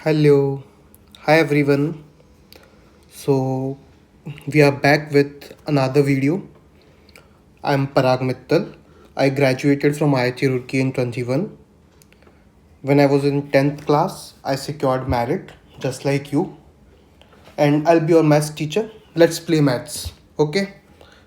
Hello, hi everyone. So we are back with another video. I'm Parag Mittal. I graduated from IIT in 21. When I was in 10th class, I secured merit just like you, and I'll be your maths teacher. Let's play maths. Okay?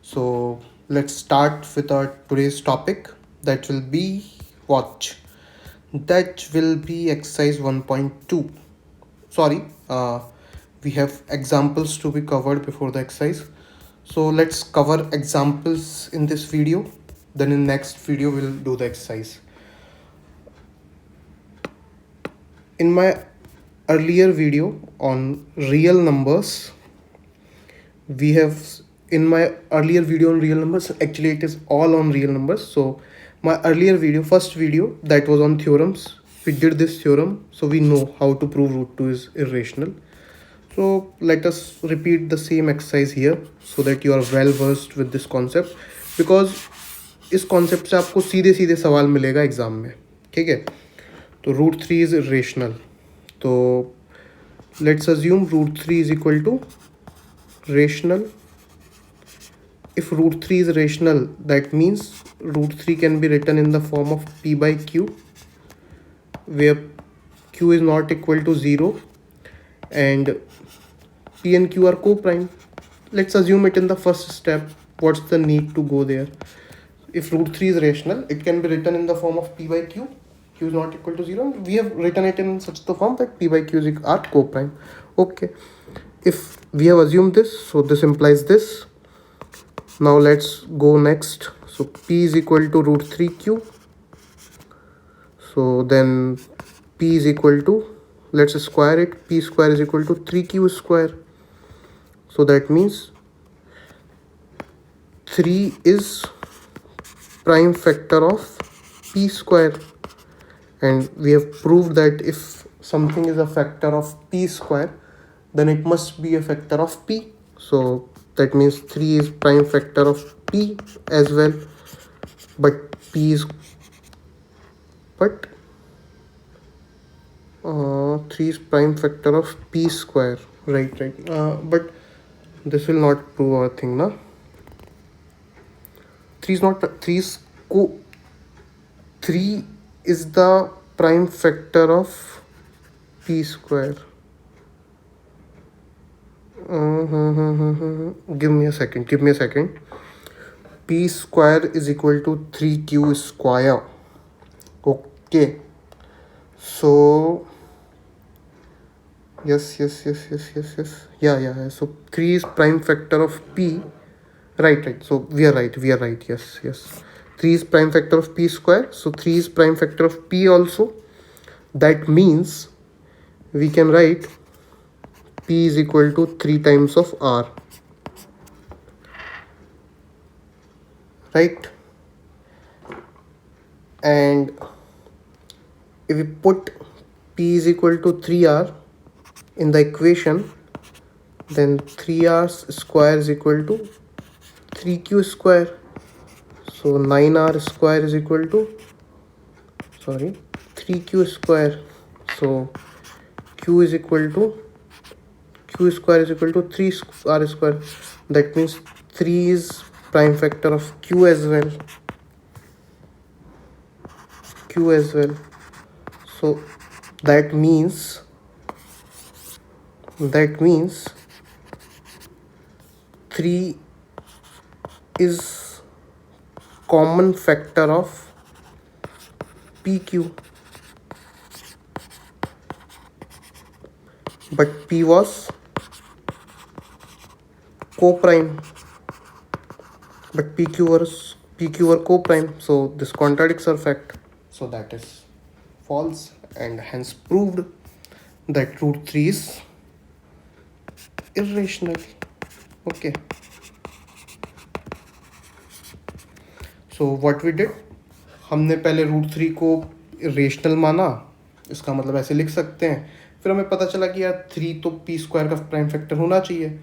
So let's start with our today's topic that will be watch. That will be exercise 1.2. Sorry, we have examples to be covered before the exercise. So let's cover examples in this video. Then in next video we'll do the exercise. In my earlier video on real numbers, we have in my earlier video on real numbers, actually it is all on real numbers. So my earlier video, first video, that was on theorems. We did this theorem, so we know how to prove root 2 is irrational. So let us repeat the same exercise here so that you are well versed with this concept, because इस concept से आपको सीधे सीधे सवाल मिलेगा exam में. ठीक है, तो रूट थ्री इज रेशनल. तो let's assume root three is equal to rational. If root 3 is rational, that means root 3 can be written in the form of p by q, where q is not equal to 0 and p and q are co-prime. Let's assume it in the first step. What's the need to go there? If root 3 is rational, it can be written in the form of p by q. Q is not equal to 0. We have written it in such the form that p by q are co-prime. Okay. If we have assumed this, so this implies this. Now let's go next. So p is equal to root 3q. So then p is equal to, let's square it. P square is equal to 3q square. So that means 3 is prime factor of p square. And we have proved that if something is a factor of p square, then it must be a factor of p. So that means 3 is prime factor of p as well. But 3 is prime factor of p square. Right. But this will not prove our thing, na? 3 is not, 3 is the prime factor of p square. Give me a second. P square is equal to 3q square. Okay, so yes, yeah, so 3 is prime factor of p. Right, so we are right, yes. 3 is prime factor of p square, so 3 is prime factor of p also. That means we can write p is equal to 3 times of r. Right? And if we put p is equal to 3r in the equation, then 3r square is equal to 3q square. So 9r square is equal to 3q square. So q square is equal to 3r square. That means 3 is prime factor of q as well. So that means 3 is common factor of pq, but p was co-prime, but pq were co-prime, so this contradicts our fact. So that is false, and hence proved that root 3 is irrational. Okay, so what we did, हमने पहले root 3 को rational माना. इसका मतलब ऐसे लिख सकते हैं. फिर हमें पता चला कि यार 3 तो पी स्क्वायर का प्राइम फैक्टर होना चाहिए.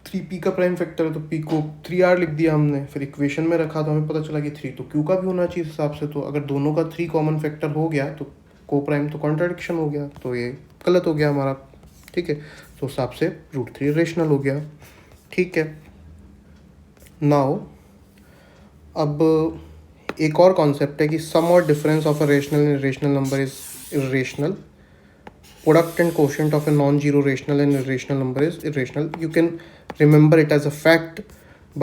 3p का प्राइम फैक्टर है, तो p को 3r लिख दिया हमने. फिर इक्वेशन में रखा तो हमें पता चला कि 3 तो q का भी होना चाहिए इस हिसाब से. तो अगर दोनों का 3 कॉमन फैक्टर हो गया तो को प्राइम तो कॉन्ट्राडिक्शन हो गया, तो ये गलत हो गया हमारा, ठीक है। तो हिसाब से √3 रेशनल हो गया, ठीक है। नाउ अब एक और कॉन्सेप्ट है कि सम और difference of a rational and irrational number is irrational, product and quotient of a non-zero rational and irrational number is irrational. You can remember it as a fact,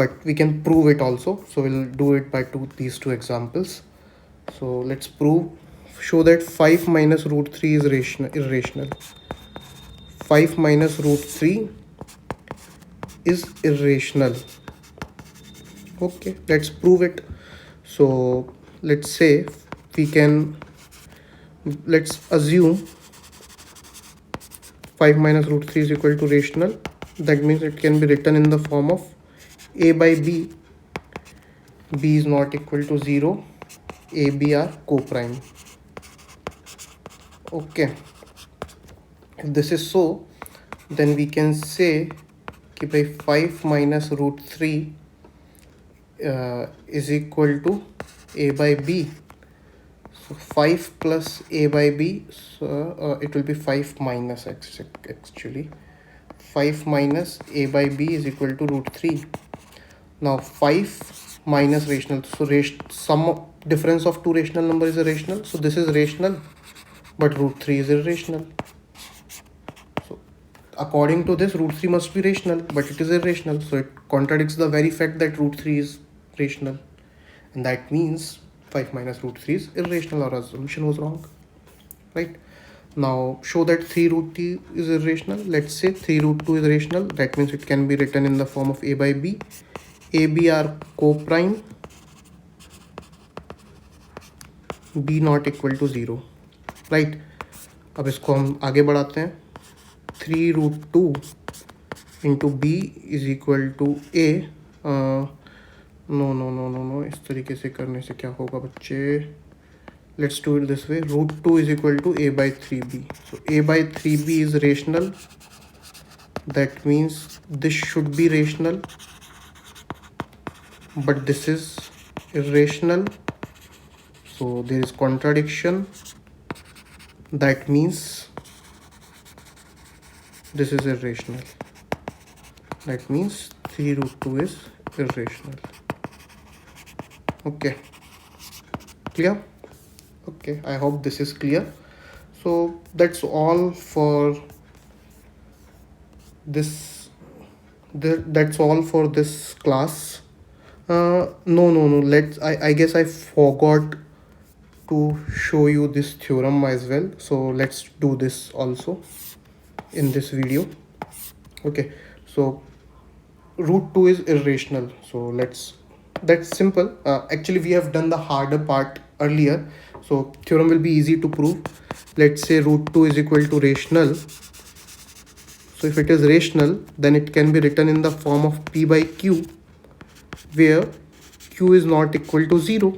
but we can prove it also. So we'll do it by these two examples. So let's show that 5 minus √3 is irrational. 5 minus √3 is irrational. Okay, let's prove it. So let's say let's assume 5 minus √3 is equal to rational. That means it can be written in the form of a by b. B is not equal to 0. A, B are co-prime. Okay. If this is so, then we can say कि by 5 minus √3 is equal to a by b. So 5 plus a by b, so it will be 5 minus actually 5 minus a by b is equal to √3. Now 5 minus rational, so sum difference of two rational number is a rational, so this is rational, but √3 is irrational. So according to this, √3 must be rational, but it is irrational, so it contradicts the very fact that √3 is rational, and that means 5 minus √3 is irrational. Our assumption was wrong, right? Now show that 3√2 is irrational. Let's say 3√2 is rational. That means it can be written in the form of a by b. A, B are co-prime, B not equal to 0, right? अब इसको हम आगे बढ़ाते हैं. 3√2 into B is equal to A. No, इस तरीके से करने से क्या होगा बच्चे? Let's do it this way. √2 is equal to A by 3B. So A by 3B is rational. That means this should be rational, but this is irrational. So there is contradiction. That means this is irrational. That means 3√2 is irrational. Okay, clear? Okay, I hope this is clear. So that's all for this. That's all for this class. No. I guess I forgot to show you this theorem as well. So let's do this also in this video. Okay, so √2 is irrational. So that's simple. Actually, we have done the harder part earlier. So theorem will be easy to prove. Let's say √2 is equal to rational. So if it is rational, then it can be written in the form of P by Q, where Q is not equal to 0.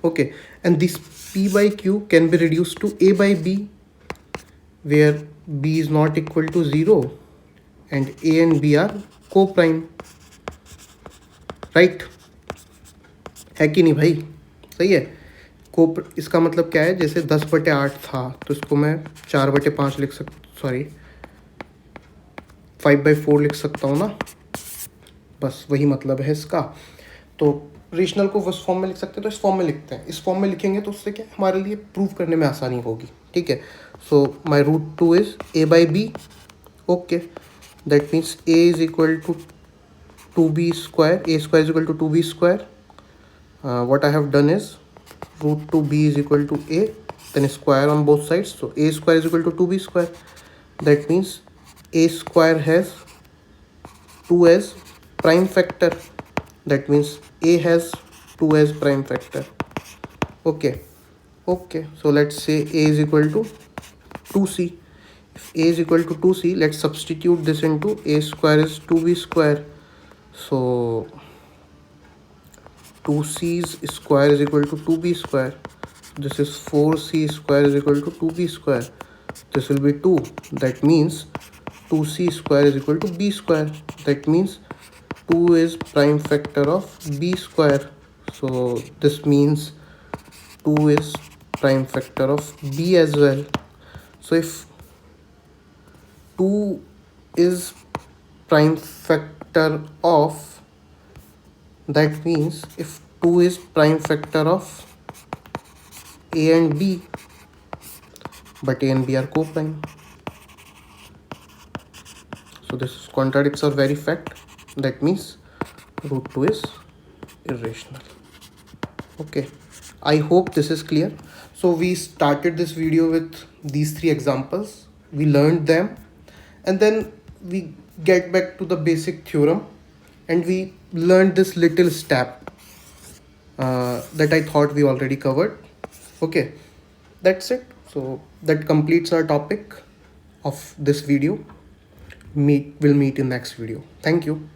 Okay, and this P by Q can be reduced to A by B, where B is not equal to 0 and A and B are co-prime, right? है कि नहीं भाई? सही है. इसका मतलब क्या है? जैसे 10/8 था तो इसको मैं 4/5 लिख सॉरी 5/4 लिख सकता हूँ ना, बस वही मतलब है इसका. तो रेशनल को उस फॉर्म में लिख सकते हैं, तो इस फॉर्म में लिखते हैं. इस फॉर्म में लिखेंगे तो उससे क्या हमारे लिए प्रूव करने में आसानी होगी, ठीक है. सो माई √2 is A by B. Okay, that means A is equal to 2B square. A square is equal to 2B square. What I have done is √2B is equal to A, then square on both sides. So A square is equal to 2B square. That means A square has 2 as prime factor. That means A has 2 as prime factor. Okay, so let's say A is equal to 2C. If A is equal to 2C, let's substitute this into A square is 2B square. So 2C's square is equal to 2B square. This is 4C square is equal to 2B square. This will be 2. That means 2C square is equal to B square. That means 2 is prime factor of B square. So this means 2 is prime factor of b as well. So if 2 is prime factor of, that means if 2 is prime factor of a and b, but a and b are co-prime, so this contradicts our very fact. That means root 2 is irrational. Okay, I hope this is clear. So we started this video with these three examples, we learned them, and then we get back to the basic theorem and we learned this little step that I thought we already covered. Okay, that's it. So that completes our topic of this video. We'll meet in next video. Thank you.